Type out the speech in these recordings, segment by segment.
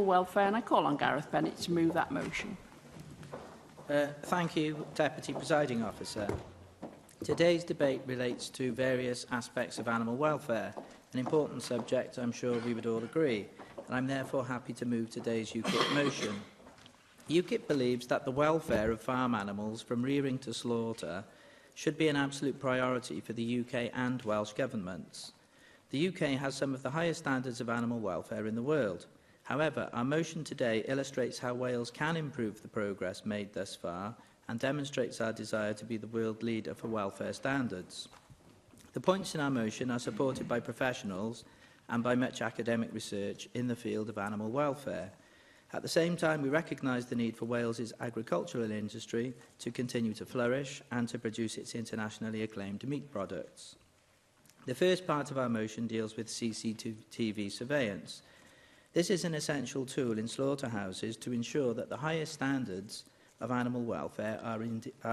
animal welfare, and I call on Gareth Bennett to move that motion. Thank you, Deputy Presiding Officer. Today's debate relates to various aspects of animal welfare, an important subject I'm sure we would all agree, and I'm therefore happy to move today's UKIP motion. UKIP believes that the welfare of farm animals, from rearing to slaughter, should be an absolute priority for the UK and Welsh governments. The UK has some of the highest standards of animal welfare in the world. However, our motion today illustrates how Wales can improve the progress made thus far and demonstrates our desire to be the world leader for welfare standards. The points in our motion are supported by professionals and by much academic research in the field of animal welfare. At the same time, we recognise the need for Wales's agricultural industry to continue to flourish and to produce its internationally acclaimed meat products. The first part of our motion deals with CCTV surveillance. This is an essential tool in slaughterhouses to ensure that the highest standards of animal welfare are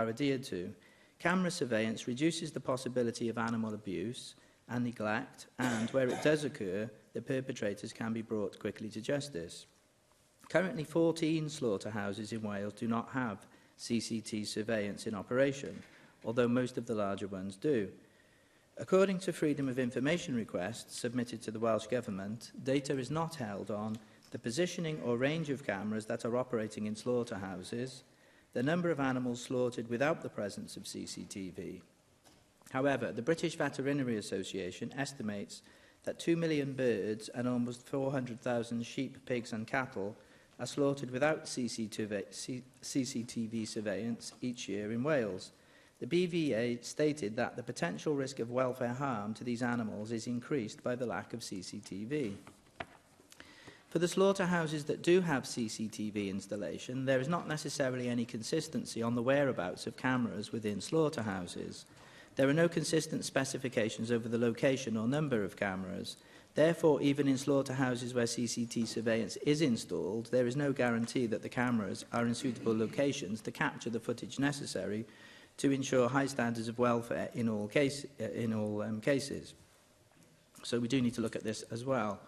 adhered to. Camera surveillance reduces the possibility of animal abuse and neglect, and where it does occur, the perpetrators can be brought quickly to justice. Currently, 14 slaughterhouses in Wales do not have CCTV surveillance in operation, although most of the larger ones do. According to Freedom of Information requests submitted to the Welsh Government, data is not held on the positioning or range of cameras that are operating in slaughterhouses, the number of animals slaughtered without the presence of CCTV. However, the British Veterinary Association estimates that 2 million birds and almost 400,000 sheep, pigs and cattle are slaughtered without CCTV surveillance each year in Wales. The BVA stated that the potential risk of welfare harm to these animals is increased by the lack of CCTV. For the slaughterhouses that do have CCTV installation, there is not necessarily any consistency on the whereabouts of cameras within slaughterhouses. There are no consistent specifications over the location or number of cameras. Therefore, even in slaughterhouses where CCTV surveillance is installed, there is no guarantee that the cameras are in suitable locations to capture the footage necessary to ensure high standards of welfare in all cases. So we do need to look at this as well.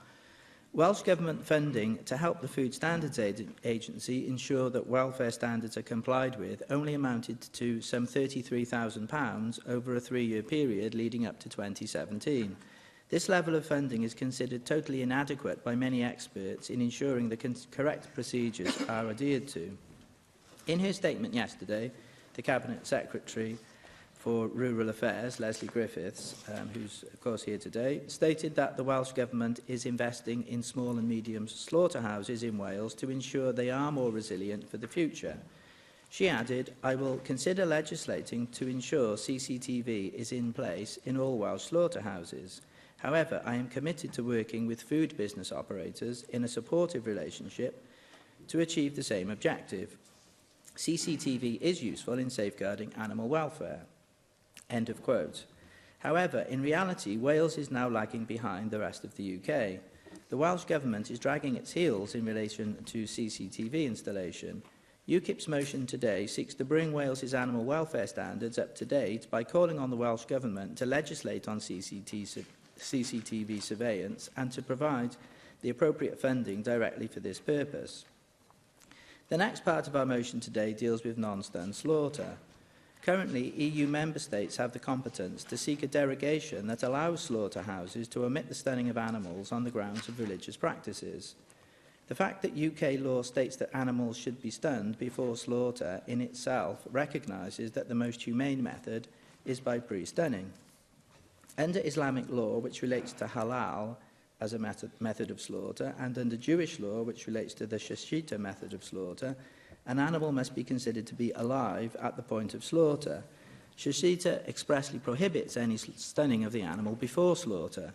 Welsh Government funding to help the Food Standards Agency ensure that welfare standards are complied with only amounted to some £33,000 over a 3-year period leading up to 2017. This level of funding is considered totally inadequate by many experts in ensuring the correct procedures are adhered to. In her statement yesterday, the Cabinet Secretary for Rural Affairs, Leslie Griffiths, who's of course here today, stated that the Welsh Government is investing in small and medium slaughterhouses in Wales to ensure they are more resilient for the future. She added, "I will consider legislating to ensure CCTV is in place in all Welsh slaughterhouses. However, I am committed to working with food business operators in a supportive relationship to achieve the same objective. CCTV is useful in safeguarding animal welfare." End of quote. However, in reality, Wales is now lagging behind the rest of the UK. The Welsh Government is dragging its heels in relation to CCTV installation. UKIP's motion today seeks to bring Wales's animal welfare standards up to date by calling on the Welsh Government to legislate on CCTV surveillance and to provide the appropriate funding directly for this purpose. The next part of our motion today deals with non-stun slaughter. Currently, EU member states have the competence to seek a derogation that allows slaughterhouses to omit the stunning of animals on the grounds of religious practices. The fact that UK law states that animals should be stunned before slaughter in itself recognises that the most humane method is by pre-stunning. Under Islamic law, which relates to halal as a method of slaughter, and under Jewish law, which relates to the shashita method of slaughter, an animal must be considered to be alive at the point of slaughter. Shashita expressly prohibits any stunning of the animal before slaughter.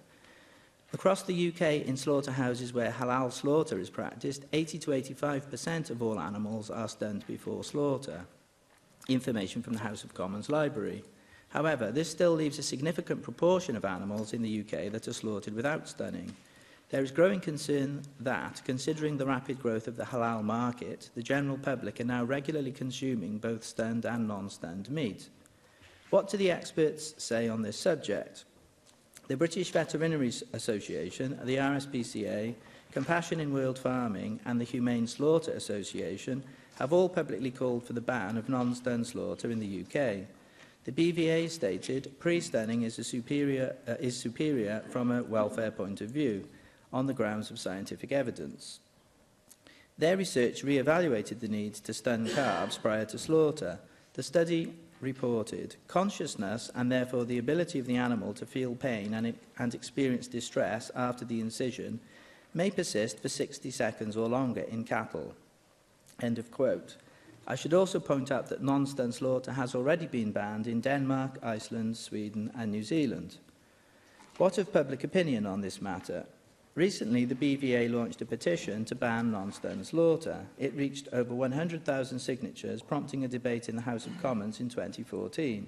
Across the UK, in slaughterhouses where halal slaughter is practiced, 80 to 85% of all animals are stunned before slaughter. Information from the House of Commons Library. However, this still leaves a significant proportion of animals in the UK that are slaughtered without stunning. There is growing concern that, considering the rapid growth of the halal market, the general public are now regularly consuming both stunned and non-stunned meat. What do the experts say on this subject? The British Veterinary Association, the RSPCA, Compassion in World Farming and the Humane Slaughter Association have all publicly called for the ban of non-stun slaughter in the UK. The BVA stated pre-stunning is superior from a welfare point of view, on the grounds of scientific evidence. Their research re-evaluated the need to stun calves prior to slaughter. The study reported consciousness and therefore the ability of the animal to feel pain and experience distress after the incision may persist for 60 seconds or longer in cattle. End of quote. I should also point out that non-stun slaughter has already been banned in Denmark, Iceland, Sweden and New Zealand. What of public opinion on this matter? Recently, the BVA launched a petition to ban non-stun slaughter. It reached over 100,000 signatures, prompting a debate in the House of Commons in 2014.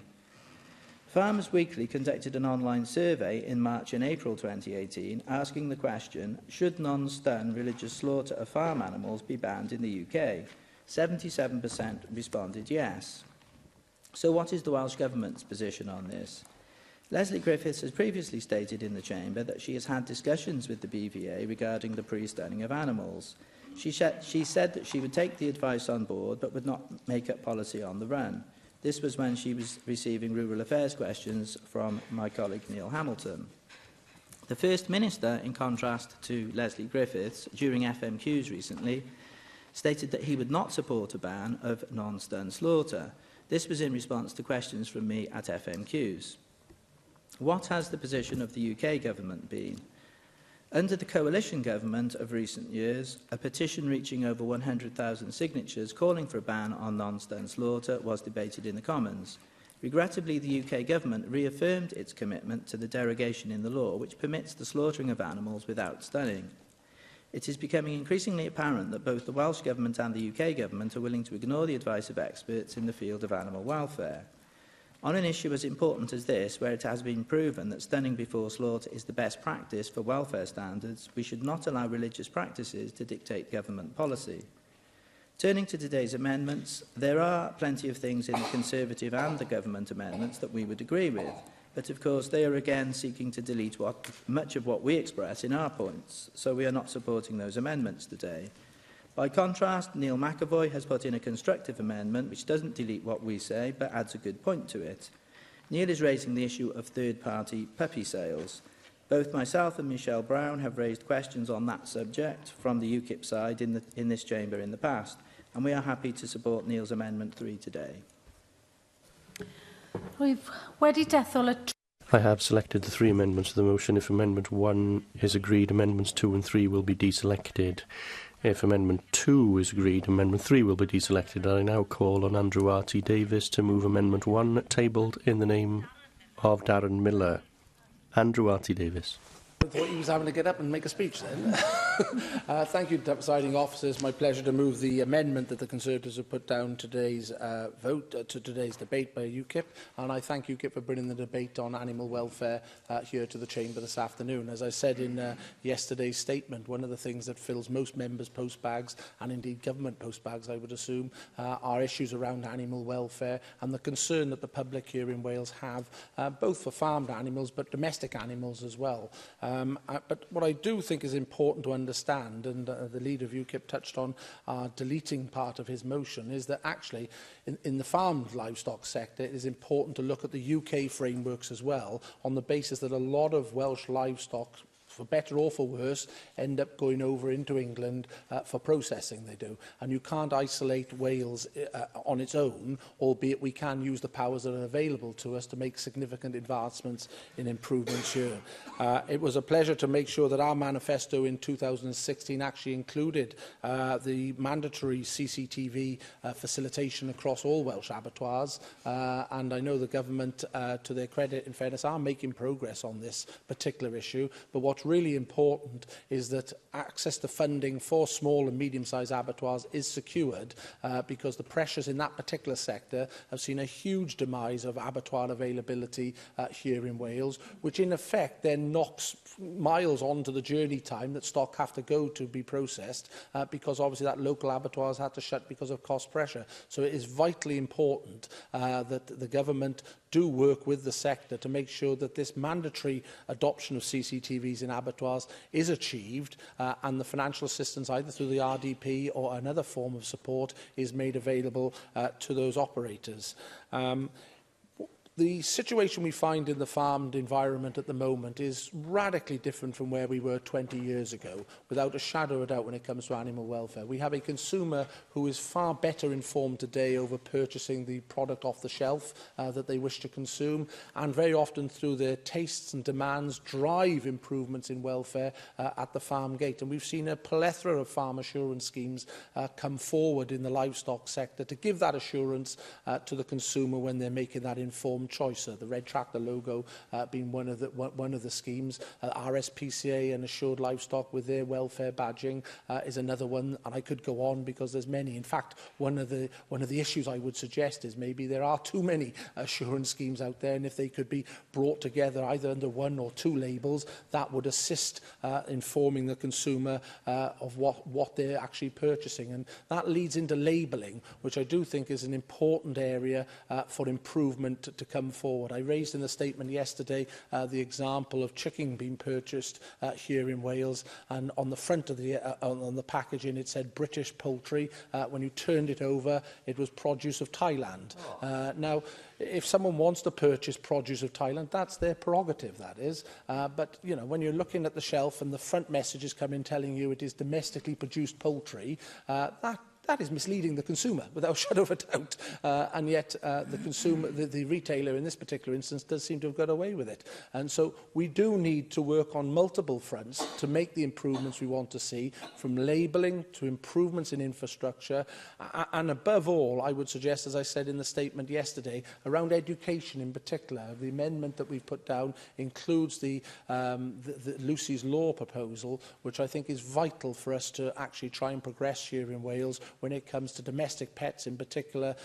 Farmers Weekly conducted an online survey in March and April 2018, asking the question, should non-stun religious slaughter of farm animals be banned in the UK? 77% responded yes. So what is the Welsh Government's position on this? Leslie Griffiths has previously stated in the Chamber that she has had discussions with the BVA regarding the pre-stunning of animals. She said that she would take the advice on board but would not make up policy on the run. This was when she was receiving rural affairs questions from my colleague Neil Hamilton. The First Minister, in contrast to Leslie Griffiths, during FMQs recently, stated that he would not support a ban of non-stun slaughter. This was in response to questions from me at FMQs. What has the position of the UK government been? Under the coalition government of recent years, a petition reaching over 100,000 signatures calling for a ban on non-stun slaughter was debated in the Commons. Regrettably, the UK government reaffirmed its commitment to the derogation in the law which permits the slaughtering of animals without stunning. It is becoming increasingly apparent that both the Welsh Government and the UK Government are willing to ignore the advice of experts in the field of animal welfare. On an issue as important as this, where it has been proven that stunning before slaughter is the best practice for welfare standards, we should not allow religious practices to dictate government policy. Turning to today's amendments, there are plenty of things in the Conservative and the Government amendments that we would agree with, but of course they are again seeking to delete much of what we express in our points, so we are not supporting those amendments today. By contrast, Neil McAvoy has put in a constructive amendment which doesn't delete what we say but adds a good point to it. Neil is raising the issue of third-party puppy sales. Both myself and Michelle Brown have raised questions on that subject from the UKIP side in this chamber in the past, and we are happy to support Neil's Amendment 3 today. I have selected the three amendments to the motion. If Amendment 1 is agreed, Amendments 2 and 3 will be deselected. If Amendment 2 is agreed, Amendment 3 will be deselected. I now call on Andrew R.T. Davies to move Amendment 1, tabled in the name of Darren Miller. Andrew R.T. Davies. I thought he was having to get up and make a speech then. Thank you, Presiding Officer. It's my pleasure to move the amendment that the Conservatives have put down today's to today's debate by UKIP, and I thank UKIP for bringing the debate on animal welfare here to the Chamber this afternoon. As I said in yesterday's statement, one of the things that fills most members' postbags, and indeed government postbags, I would assume, are issues around animal welfare and the concern that the public here in Wales have, both for farmed animals but domestic animals as well. But what I do think is important to understand, and the leader of UKIP touched on deleting part of his motion, is that actually in the farmed livestock sector it is important to look at the UK frameworks as well, on the basis that a lot of Welsh livestock, for better or for worse, end up going over into England for processing, they do. And you can't isolate Wales on its own, albeit we can use the powers that are available to us to make significant advancements in improvements here. It was a pleasure to make sure that our manifesto in 2016 actually included the mandatory CCTV facilitation across all Welsh abattoirs, and I know the government, to their credit, in fairness, are making progress on this particular issue, but what's really important is that access to funding for small and medium-sized abattoirs is secured, because the pressures in that particular sector have seen a huge demise of abattoir availability here in Wales, which in effect then knocks miles onto the journey time that stock have to go to be processed, because obviously that local abattoir has had to shut because of cost pressure. So it is vitally important that the government do work with the sector to make sure that this mandatory adoption of CCTVs in abattoirs is achieved and the financial assistance either through the RDP or another form of support is made available to those operators. The situation we find in the farmed environment at the moment is radically different from where we were 20 years ago, without a shadow of a doubt when it comes to animal welfare. We have a consumer who is far better informed today over purchasing the product off the shelf that they wish to consume, and very often through their tastes and demands drive improvements in welfare at the farm gate. And we've seen a plethora of farm assurance schemes come forward in the livestock sector to give that assurance to the consumer when they're making that informed choice. The Red Tractor logo being one of the schemes. RSPCA and Assured Livestock with their welfare badging is another one, and I could go on because there's many. In fact, one of the issues I would suggest is maybe there are too many assurance schemes out there, and if they could be brought together either under one or two labels, that would assist informing the consumer of what they're actually purchasing. And that leads into labelling, which I do think is an important area for improvement to come forward. I raised in the statement yesterday the example of chicken being purchased here in Wales, and on the front of the on the packaging it said British poultry. When you turned it over, it was produce of Thailand. Now, if someone wants to purchase produce of Thailand, that's their prerogative, that is. But, you know, when you're looking at the shelf and the front message is coming telling you it is domestically produced poultry, that is misleading the consumer, without a shadow of a doubt. And yet the consumer, the retailer in this particular instance, does seem to have got away with it. And so we do need to work on multiple fronts to make the improvements we want to see, from labelling to improvements in infrastructure. And above all, I would suggest, as I said in the statement yesterday, around education in particular. The amendment that we've put down includes the Lucy's Law proposal, which I think is vital for us to actually try and progress here in Wales when it comes to domestic pets, in particular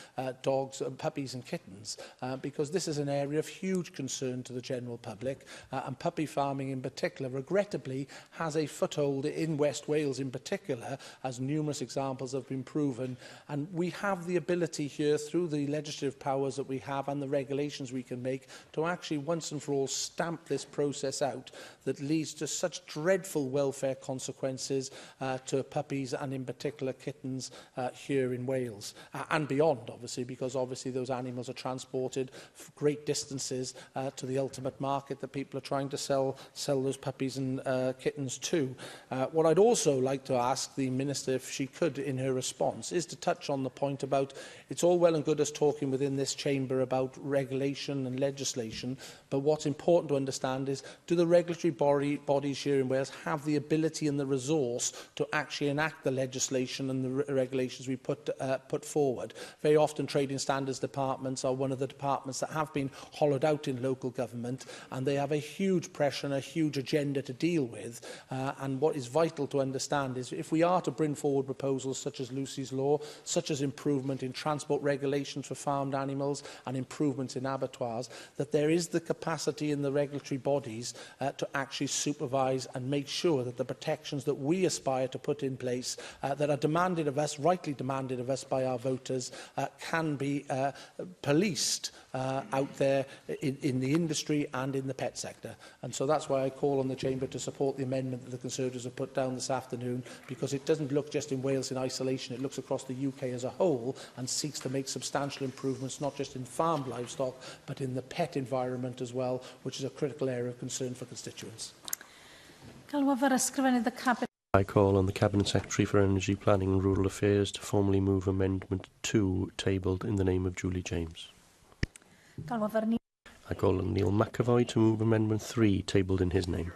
dogs, puppies and kittens, because this is an area of huge concern to the general public, and puppy farming in particular, regrettably, has a foothold in West Wales in particular, as numerous examples have been proven. And we have the ability here, through the legislative powers that we have and the regulations we can make, to actually once and for all stamp this process out that leads to such dreadful welfare consequences to puppies and in particular kittens here in Wales and beyond, obviously, because obviously those animals are transported great distances to the ultimate market that people are trying to sell those puppies and kittens to. What I'd also like to ask the Minister, if she could, in her response, is to touch on the point about it's all well and good us talking within this chamber about regulation and legislation, but what's important to understand is, do the regulatory bodies here in Wales have the ability and the resource to actually enact the legislation and the regulations we put forward? Very often trading standards departments are one of the departments that have been hollowed out in local government, and they have a huge pressure and a huge agenda to deal with. And what is vital to understand is, if we are to bring forward proposals such as Lucy's Law, such as improvement in transport regulations for farmed animals and improvements in abattoirs, that there is the capacity in the regulatory bodies to actually supervise and make sure that the protections that we aspire to put in place, that are demanded of us, rightly demanded of us by our voters, can be policed out there in the industry and in the pet sector. And so that's why I call on the Chamber to support the amendment that the Conservatives have put down this afternoon, because it doesn't look just in Wales in isolation, it looks across the UK as a whole and seeks to make substantial improvements, not just in farmed livestock, but in the pet environment as well, which is a critical area of concern for constituents. I call on the Cabinet Secretary for Energy, Planning and Rural Affairs to formally move Amendment 2, tabled in the name of Julie James. I call on Neil McAvoy to move Amendment 3, tabled in his name.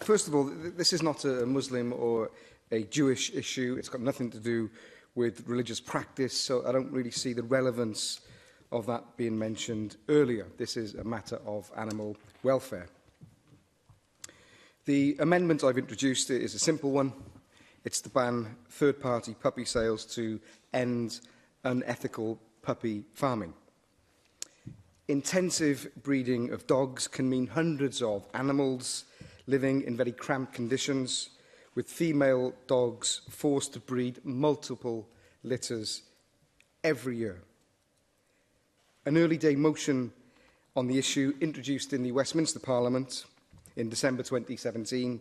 First of all, this is not a Muslim or a Jewish issue. It's got nothing to do with religious practice, so I don't really see the relevance of that being mentioned earlier. This is a matter of animal welfare. The amendment I've introduced is a simple one. It's to ban third-party puppy sales to end unethical puppy farming. Intensive breeding of dogs can mean hundreds of animals living in very cramped conditions, with female dogs forced to breed multiple litters every year. An early day motion on the issue, introduced in the Westminster Parliament in December 2017,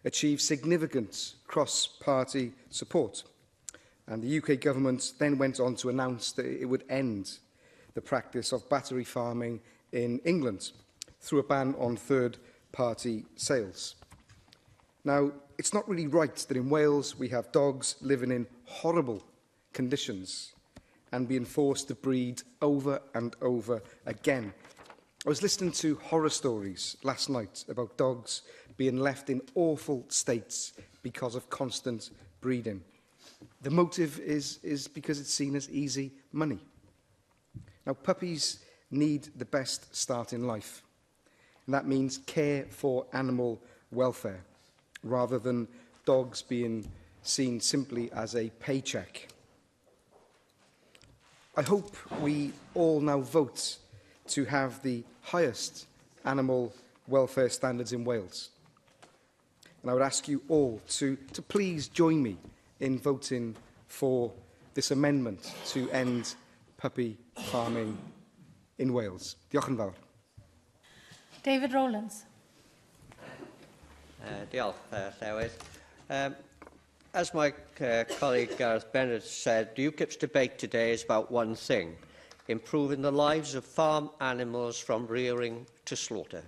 achieved significant cross-party support. And the UK government then went on to announce that it would end the practice of battery farming in England through a ban on third-party sales. Now, it's not really right that in Wales we have dogs living in horrible conditions and being forced to breed over and over again. I was listening to horror stories last night about dogs being left in awful states because of constant breeding. The motive is because it's seen as easy money. Now, puppies need the best start in life, and that means care for animal welfare, rather than dogs being seen simply as a paycheck. I hope we all now vote to have the highest animal welfare standards in Wales. And I would ask you all to please join me in voting for this amendment to end puppy farming in Wales. Diolch yn fawr. David Rowlands. Diolch, Llywydd. As my colleague Gareth Bennett said, UKIP's debate today is about one thing: improving the lives of farm animals from rearing to slaughter.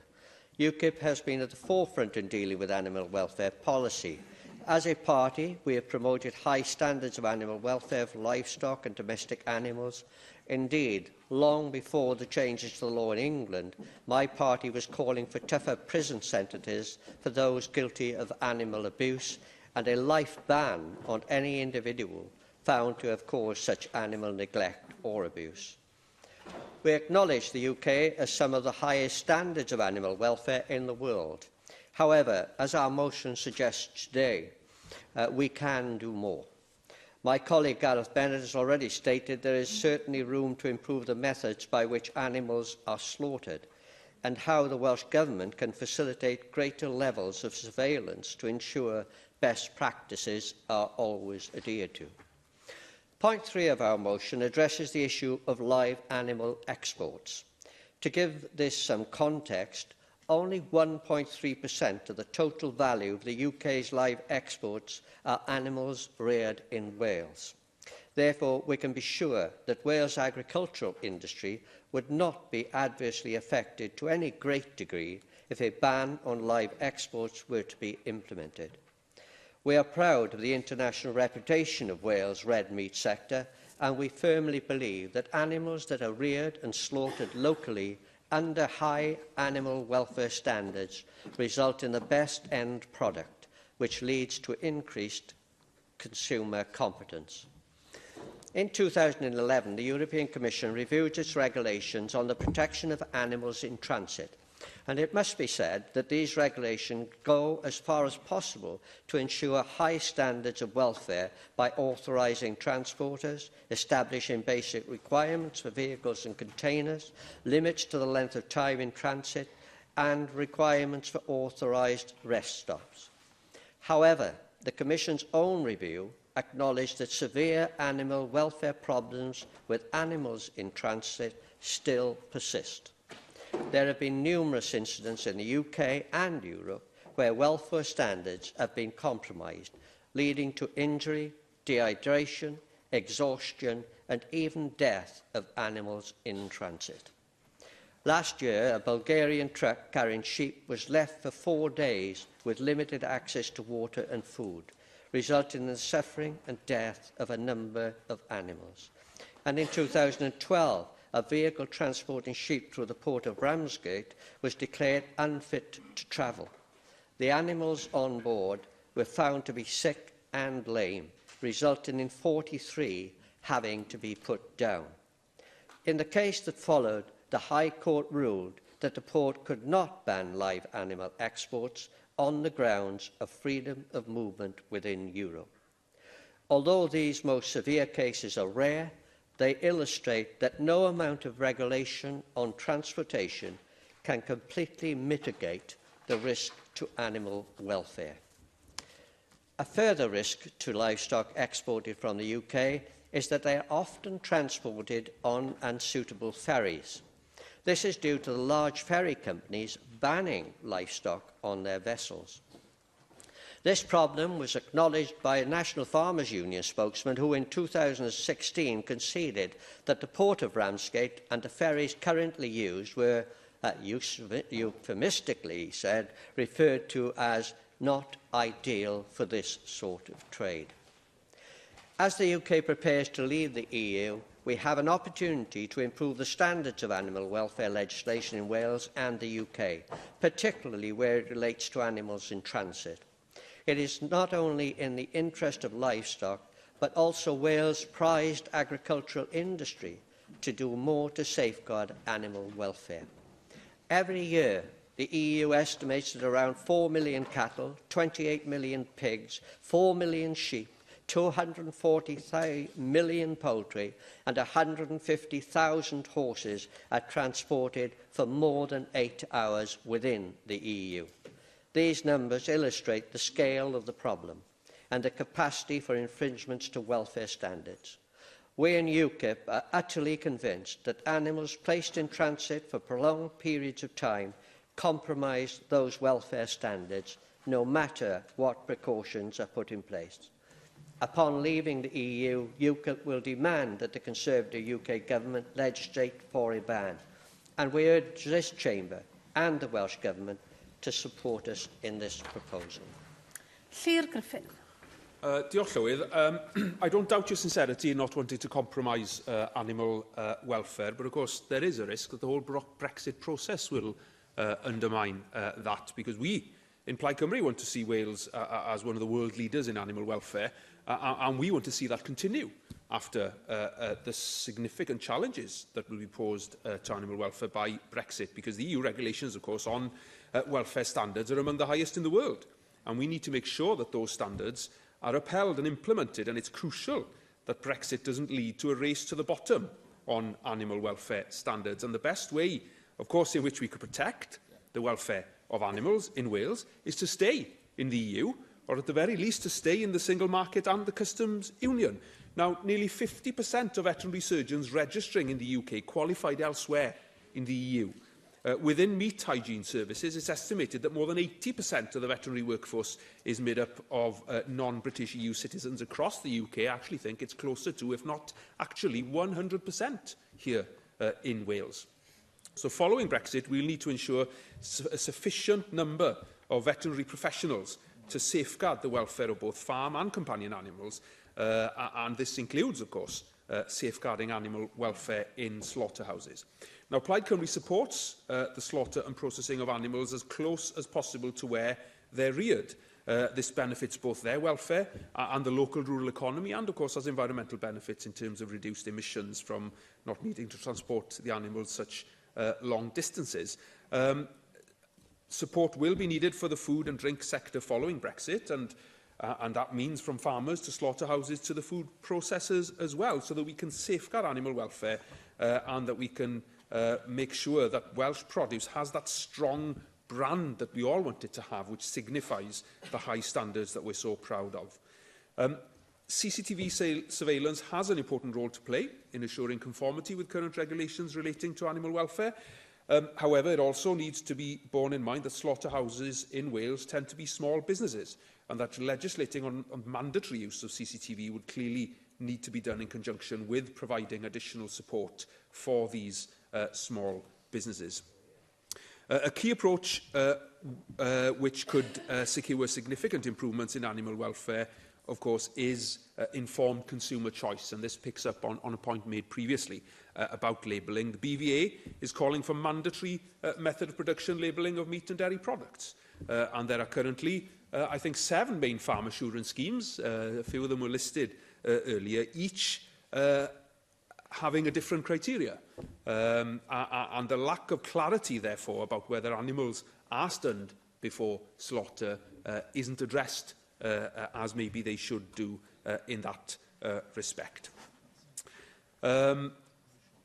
UKIP has been at the forefront in dealing with animal welfare policy. As a party, we have promoted high standards of animal welfare for livestock and domestic animals. Indeed, long before the changes to the law in England, my party was calling for tougher prison sentences for those guilty of animal abuse and a life ban on any individual found to have caused such animal neglect or abuse. We acknowledge the UK as some of the highest standards of animal welfare in the world. However, as our motion suggests today, we can do more. My colleague Gareth Bennett has already stated there is certainly room to improve the methods by which animals are slaughtered and how the Welsh Government can facilitate greater levels of surveillance to ensure best practices are always adhered to. Point 3 of our motion addresses the issue of live animal exports. To give this some context, only 1.3% of the total value of the UK's live exports are animals reared in Wales. Therefore, we can be sure that Wales' agricultural industry would not be adversely affected to any great degree if a ban on live exports were to be implemented. We are proud of the international reputation of Wales' red meat sector, and we firmly believe that animals that are reared and slaughtered locally under high animal welfare standards result in the best end product, which leads to increased consumer confidence. In 2011, the European Commission reviewed its regulations on the protection of animals in transit, and it must be said that these regulations go as far as possible to ensure high standards of welfare by authorising transporters, establishing basic requirements for vehicles and containers, limits to the length of time in transit, and requirements for authorised rest stops. However, the Commission's own review acknowledged that severe animal welfare problems with animals in transit still persist. There have been numerous incidents in the UK and Europe where welfare standards have been compromised, leading to injury, dehydration, exhaustion and even death of animals in transit. Last year, a Bulgarian truck carrying sheep was left for 4 days with limited access to water and food, resulting in the suffering and death of a number of animals. And in 2012, a vehicle transporting sheep through the port of Ramsgate was declared unfit to travel. The animals on board were found to be sick and lame, resulting in 43 having to be put down. In the case that followed, the High Court ruled that the port could not ban live animal exports on the grounds of freedom of movement within Europe. Although these most severe cases are rare, they illustrate that no amount of regulation on transportation can completely mitigate the risk to animal welfare. A further risk to livestock exported from the UK is that they are often transported on unsuitable ferries. This is due to the large ferry companies banning livestock on their vessels. This problem was acknowledged by a National Farmers Union spokesman who in 2016 conceded that the Port of Ramsgate and the ferries currently used were, euphemistically he said, referred to as not ideal for this sort of trade. As the UK prepares to leave the EU, we have an opportunity to improve the standards of animal welfare legislation in Wales and the UK, particularly where it relates to animals in transit. It is not only in the interest of livestock, but also Wales' prized agricultural industry to do more to safeguard animal welfare. Every year, the EU estimates that around 4 million cattle, 28 million pigs, 4 million sheep, 240 million poultry and 150,000 horses are transported for more than 8 hours within the EU. These numbers illustrate the scale of the problem and the capacity for infringements to welfare standards. We in UKIP are utterly convinced that animals placed in transit for prolonged periods of time compromise those welfare standards, no matter what precautions are put in place. Upon leaving the EU, UKIP will demand that the Conservative UK Government legislate for a ban, and we urge this Chamber and the Welsh Government to support us in this proposal. Llyr Griffith. Diolch, Llywydd. I don't doubt your sincerity in not wanting to compromise animal welfare, but of course there is a risk that the whole Brexit process will undermine that, because we in Plaid Cymru want to see Wales as one of the world leaders in animal welfare, and we want to see that continue after the significant challenges that will be posed to animal welfare by Brexit, because the EU regulations, of course, on welfare standards are among the highest in the world, and we need to make sure that those standards are upheld and implemented, and it's crucial that Brexit doesn't lead to a race to the bottom on animal welfare standards. And the best way, of course, in which we could protect the welfare of animals in Wales is to stay in the EU, or at the very least to stay in the single market and the customs union. Now, nearly 50% of veterinary surgeons registering in the UK qualified elsewhere in the EU. Within meat hygiene services, it's estimated that more than 80% of the veterinary workforce is made up of non-British EU citizens across the UK. I actually think it's closer to, if not actually 100% here in Wales. So following Brexit, we'll need to ensure a sufficient number of veterinary professionals to safeguard the welfare of both farm and companion animals, and this includes, of course, safeguarding animal welfare in slaughterhouses. Now, Plaid Cymru supports the slaughter and processing of animals as close as possible to where they're reared. This benefits both their welfare and the local rural economy, and, of course, has environmental benefits in terms of reduced emissions from not needing to transport the animals such long distances. Support will be needed for the food and drink sector following Brexit, and that means from farmers to slaughterhouses to the food processors as well, so that we can safeguard animal welfare and that we can make sure that Welsh produce has that strong brand that we all want it to have, which signifies the high standards that we're so proud of. CCTV surveillance has an important role to play in assuring conformity with current regulations relating to animal welfare. However, it also needs to be borne in mind that slaughterhouses in Wales tend to be small businesses, and that legislating on mandatory use of CCTV would clearly need to be done in conjunction with providing additional support for these small businesses. A key approach which could secure significant improvements in animal welfare, of course, is informed consumer choice, and this picks up on a point made previously about labelling. The BVA is calling for mandatory method of production labelling of meat and dairy products, and there are currently, I think, 7 main farm assurance schemes. A few of them were listed earlier, each having a different criteria, and the lack of clarity, therefore, about whether animals are stunned before slaughter isn't addressed as maybe they should do in that respect.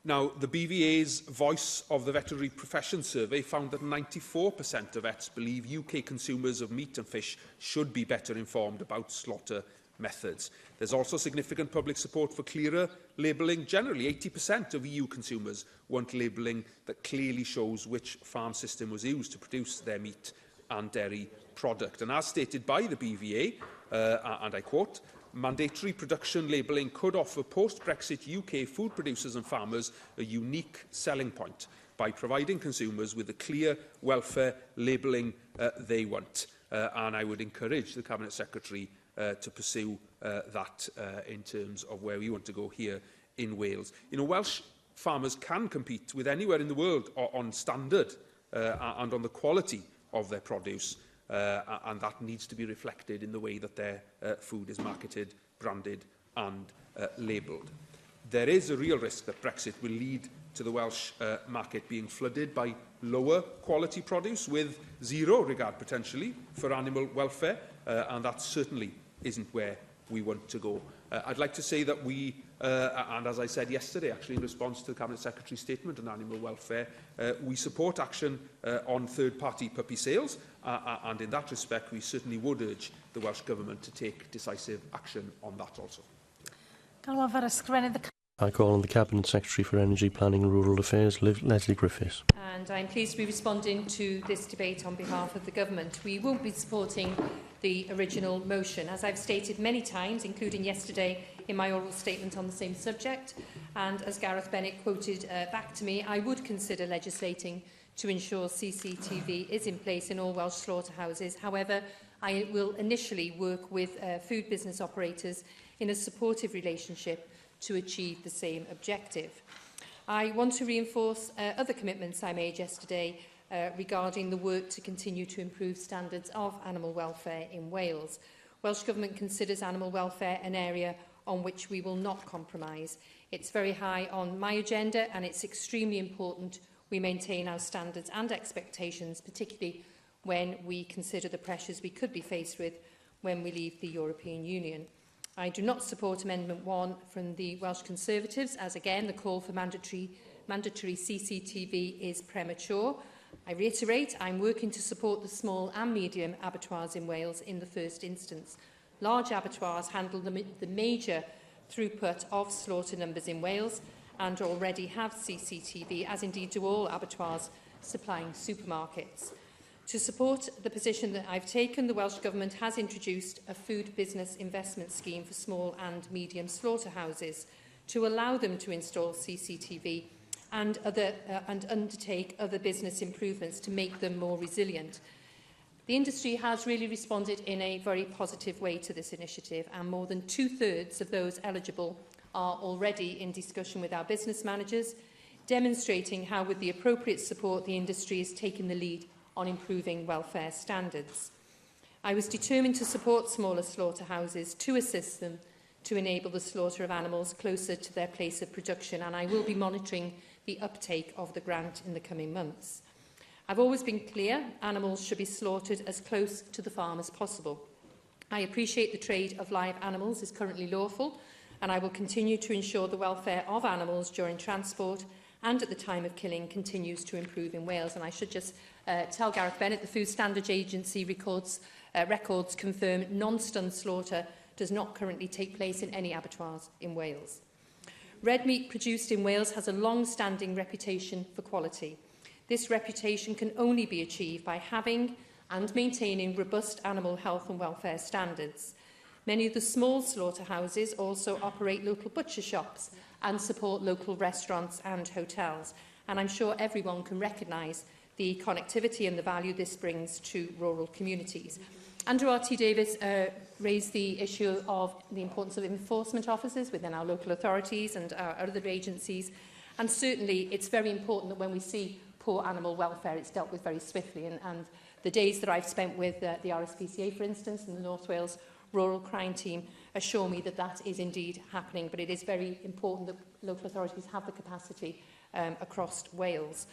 Now, the BVA's Voice of the Veterinary Profession survey found that 94% of vets believe UK consumers of meat and fish should be better informed about slaughter methods. There's also significant public support for clearer labelling. Generally, 80% of EU consumers want labelling that clearly shows which farm system was used to produce their meat and dairy product. And as stated by the BVA, and I quote, mandatory production labelling could offer post-Brexit UK food producers and farmers a unique selling point by providing consumers with the clear welfare labelling they want. And I would encourage the Cabinet Secretary to pursue that in terms of where we want to go here in Wales. You know, Welsh farmers can compete with anywhere in the world on standard and on the quality of their produce, and that needs to be reflected in the way that their food is marketed, branded and labelled. There is a real risk that Brexit will lead to the Welsh market being flooded by lower quality produce with zero regard potentially for animal welfare, and that certainly isn't where we want to go. I'd like to say that we, and as I said yesterday actually in response to the Cabinet Secretary's statement on animal welfare, we support action on third-party puppy sales, and in that respect we certainly would urge the Welsh Government to take decisive action on that also. I call on the Cabinet Secretary for Energy, Planning and Rural Affairs, Leslie Griffiths. And I'm pleased to be responding to this debate on behalf of the Government. We won't be supporting the original motion. As I've stated many times, including yesterday in my oral statement on the same subject, and as Gareth Bennett quoted back to me, I would consider legislating to ensure CCTV is in place in all Welsh slaughterhouses. However, I will initially work with food business operators in a supportive relationship to achieve the same objective. I want to reinforce other commitments I made yesterday regarding the work to continue to improve standards of animal welfare in Wales. Welsh Government considers animal welfare an area on which we will not compromise. It's very high on my agenda, and it's extremely important we maintain our standards and expectations, particularly when we consider the pressures we could be faced with when we leave the European Union. I do not support Amendment 1 from the Welsh Conservatives, as again the call for mandatory CCTV is premature. I reiterate, I'm working to support the small and medium abattoirs in Wales in the first instance. Large abattoirs handle the major throughput of slaughter numbers in Wales and already have CCTV, as indeed do all abattoirs supplying supermarkets. To support the position that I've taken, the Welsh Government has introduced a food business investment scheme for small and medium slaughterhouses to allow them to install CCTV and undertake other business improvements to make them more resilient. The industry has really responded in a very positive way to this initiative, and more than 2/3 of those eligible are already in discussion with our business managers, demonstrating how, with the appropriate support, the industry is taking the lead on improving welfare standards. I was determined to support smaller slaughterhouses to assist them to enable the slaughter of animals closer to their place of production, and I will be monitoring the uptake of the grant in the coming months. I've always been clear, animals should be slaughtered as close to the farm as possible. I appreciate the trade of live animals is currently lawful, and I will continue to ensure the welfare of animals during transport and at the time of killing continues to improve in Wales. And I should just tell Gareth Bennett, the Food Standards Agency records confirm non-stun slaughter does not currently take place in any abattoirs in Wales. Red meat produced in Wales has a long-standing reputation for quality. This reputation can only be achieved by having and maintaining robust animal health and welfare standards. Many of the small slaughterhouses also operate local butcher shops and support local restaurants and hotels. And I'm sure everyone can recognise the connectivity and the value this brings to rural communities. Andrew R.T. Davis raised the issue of the importance of enforcement officers within our local authorities and our other agencies. And certainly it's very important that when we see poor animal welfare, it's dealt with very swiftly. And the days that I've spent with the RSPCA, for instance, and the North Wales Rural Crime Team assure me that that is indeed happening. But it is very important that local authorities have the capacity across Wales.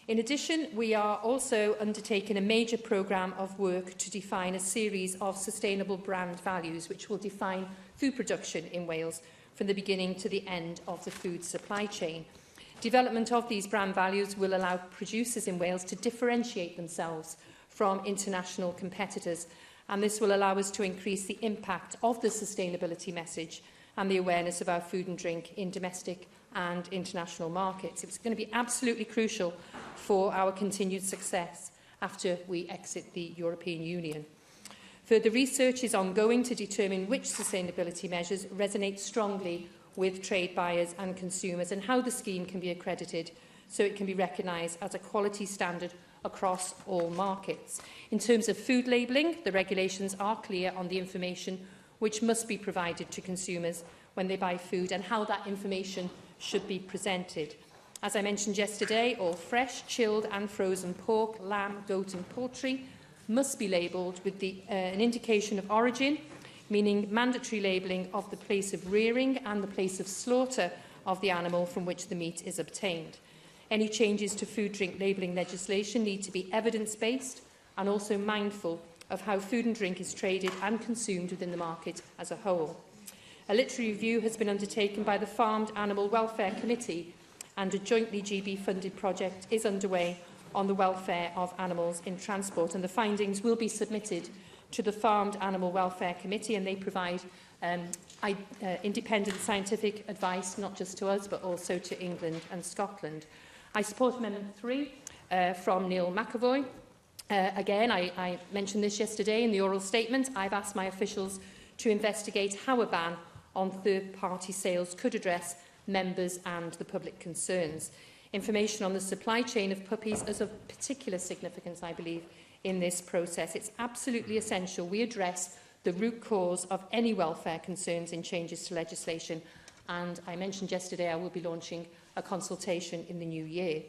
In addition, we are also undertaking a major programme of work to define a series of sustainable brand values which will define food production in Wales from the beginning to the end of the food supply chain. Development of these brand values will allow producers in Wales to differentiate themselves from international competitors, and this will allow us to increase the impact of the sustainability message and the awareness of our food and drink in domestic and international markets. It's going to be absolutely crucial for our continued success after we exit the European Union. Further research is ongoing to determine which sustainability measures resonate strongly with trade buyers and consumers, and how the scheme can be accredited so it can be recognised as a quality standard across all markets. In terms of food labelling, the regulations are clear on the information which must be provided to consumers when they buy food and how that information should be presented. As I mentioned yesterday, all fresh, chilled and frozen pork, lamb, goat and poultry must be labelled with an indication of origin, meaning mandatory labelling of the place of rearing and the place of slaughter of the animal from which the meat is obtained. Any changes to food drink labelling legislation need to be evidence-based and also mindful of how food and drink is traded and consumed within the market as a whole. A literary review has been undertaken by the Farmed Animal Welfare Committee, and a jointly GB-funded project is underway on the welfare of animals in transport, and the findings will be submitted to the Farmed Animal Welfare Committee, and they provide independent scientific advice, not just to us, but also to England and Scotland. I support Amendment 3 from Neil McAvoy. Again, I mentioned this yesterday in the oral statement. I've asked my officials to investigate how a ban on third-party sales could address members and the public concerns. Information on the supply chain of puppies is of particular significance, I believe, in this process. It's absolutely essential we address the root cause of any welfare concerns in changes to legislation, and I mentioned yesterday I will be launching a consultation in the new year.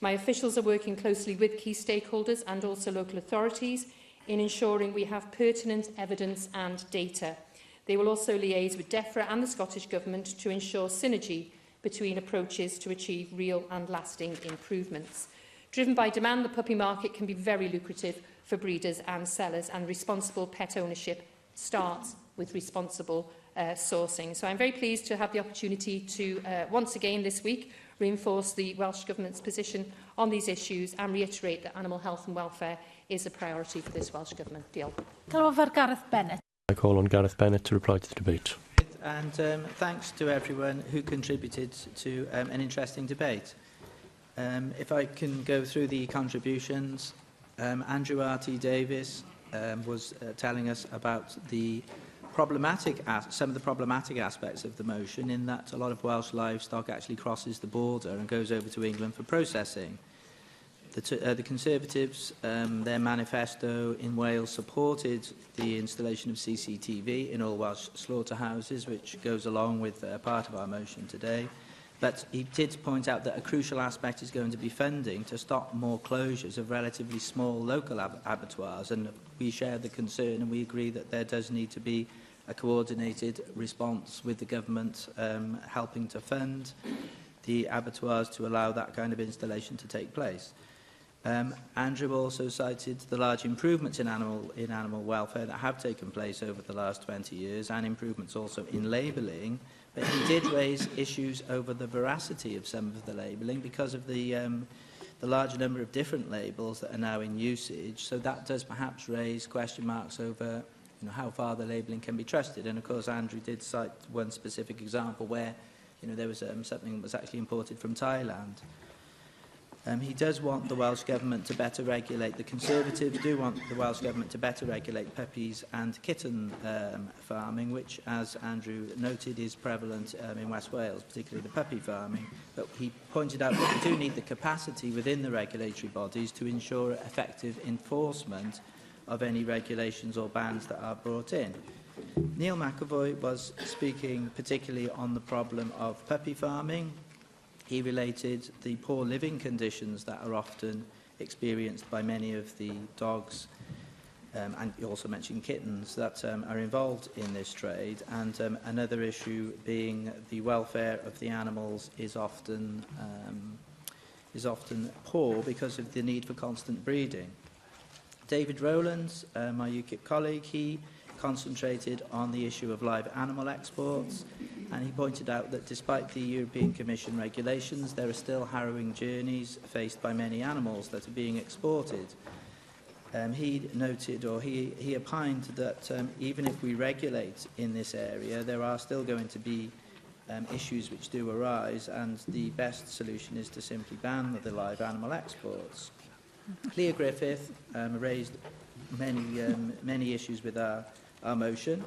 My officials are working closely with key stakeholders and also local authorities in ensuring we have pertinent evidence and data. They will also liaise with DEFRA and the Scottish Government to ensure synergy between approaches to achieve real and lasting improvements. Driven by demand, the puppy market can be very lucrative for breeders and sellers, and responsible pet ownership starts with responsible sourcing. So I'm very pleased to have the opportunity to once again this week reinforce the Welsh Government's position on these issues and reiterate that animal health and welfare is a priority for this Welsh Government. Diolch. Gareth Bennett. I call on Gareth Bennett to reply to the debate. And thanks to everyone who contributed to an interesting debate. If I can go through the contributions, Andrew R.T. Davis was telling us about the some of the problematic aspects of the motion, in that a lot of Welsh livestock actually crosses the border and goes over to England for processing. The Conservatives, their manifesto in Wales supported the installation of CCTV in all Welsh slaughterhouses, which goes along with part of our motion today. But he did point out that a crucial aspect is going to be funding to stop more closures of relatively small local abattoirs. And we share the concern, and we agree that there does need to be a coordinated response with the government helping to fund the abattoirs to allow that kind of installation to take place. Andrew also cited the large improvements in animal welfare that have taken place over the last 20 years, and improvements also in labelling. But he did raise issues over the veracity of some of the labelling because of the large number of different labels that are now in usage. So that does perhaps raise question marks over how far the labelling can be trusted. And of course, Andrew did cite one specific example where there was something that was actually imported from Thailand. He does want the Welsh Government to better regulate, the Conservatives do want the Welsh Government to better regulate puppies and kitten farming, which, as Andrew noted, is prevalent in West Wales, particularly the puppy farming. But he pointed out that we do need the capacity within the regulatory bodies to ensure effective enforcement of any regulations or bans that are brought in. Neil McAvoy was speaking particularly on the problem of puppy farming. He related the poor living conditions that are often experienced by many of the dogs, and he also mentioned kittens, that are involved in this trade. And another issue being the welfare of the animals is often poor because of the need for constant breeding. David Rowlands, my UKIP colleague, he concentrated on the issue of live animal exports, and he pointed out that despite the European Commission regulations, there are still harrowing journeys faced by many animals that are being exported. he noted, or he opined that even if we regulate in this area, there are still going to be issues which do arise, and the best solution is to simply ban the live animal exports. Clear Griffith raised many issues with our motion.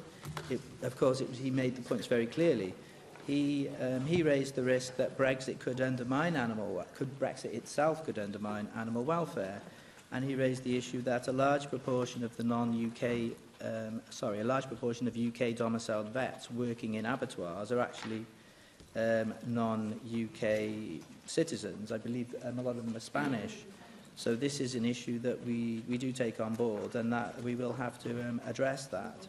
Of course, he made the points very clearly. He raised the risk that Brexit could undermine Brexit itself could undermine animal welfare, and he raised the issue that a large proportion of the a large proportion of UK domiciled vets working in abattoirs are actually non-UK citizens. I believe a lot of them are Spanish. So this is an issue that we do take on board, and that we will have to address that.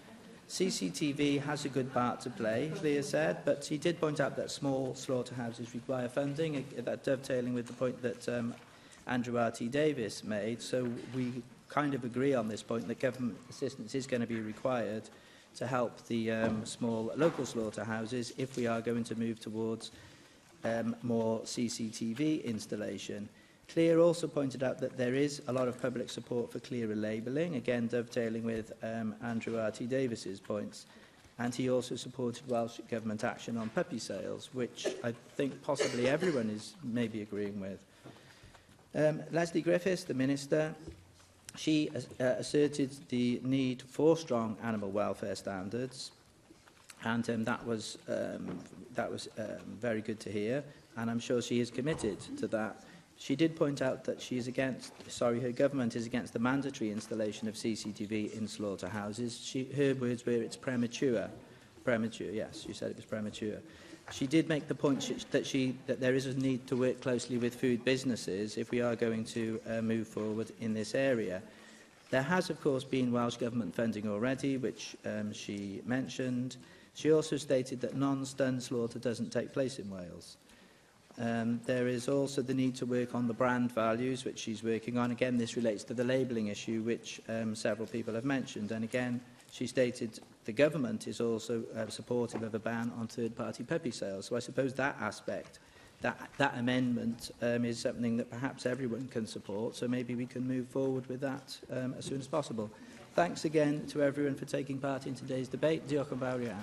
CCTV has a good part to play, Leah said, but he did point out that small slaughterhouses require funding, that dovetailing with the point that Andrew R.T. Davis made. So we kind of agree on this point that government assistance is going to be required to help the small local slaughterhouses if we are going to move towards more CCTV installation. Clear also pointed out that there is a lot of public support for clearer labelling, again dovetailing with Andrew R.T. Davis's points, and he also supported Welsh Government action on puppy sales, which I think possibly everyone is maybe agreeing with. Leslie Griffiths, the Minister, she asserted the need for strong animal welfare standards, and that was very good to hear, and I'm sure she is committed to that. She did point out that she is her government is against the mandatory installation of CCTV in slaughterhouses. Her words were, it's premature. Premature, yes, she said it was premature. She did make the point that there is a need to work closely with food businesses if we are going to move forward in this area. There has, of course, been Welsh Government funding already, which she mentioned. She also stated that non-stun slaughter doesn't take place in Wales. There is also the need to work on the brand values, which she's working on. Again, this relates to the labelling issue, which several people have mentioned. And again, she stated the government is also supportive of a ban on third-party puppy sales. So I suppose that aspect, that amendment is something that perhaps everyone can support. So maybe we can move forward with that as soon as possible. Thanks again to everyone for taking part in today's debate. Diolch yn fawr iawn.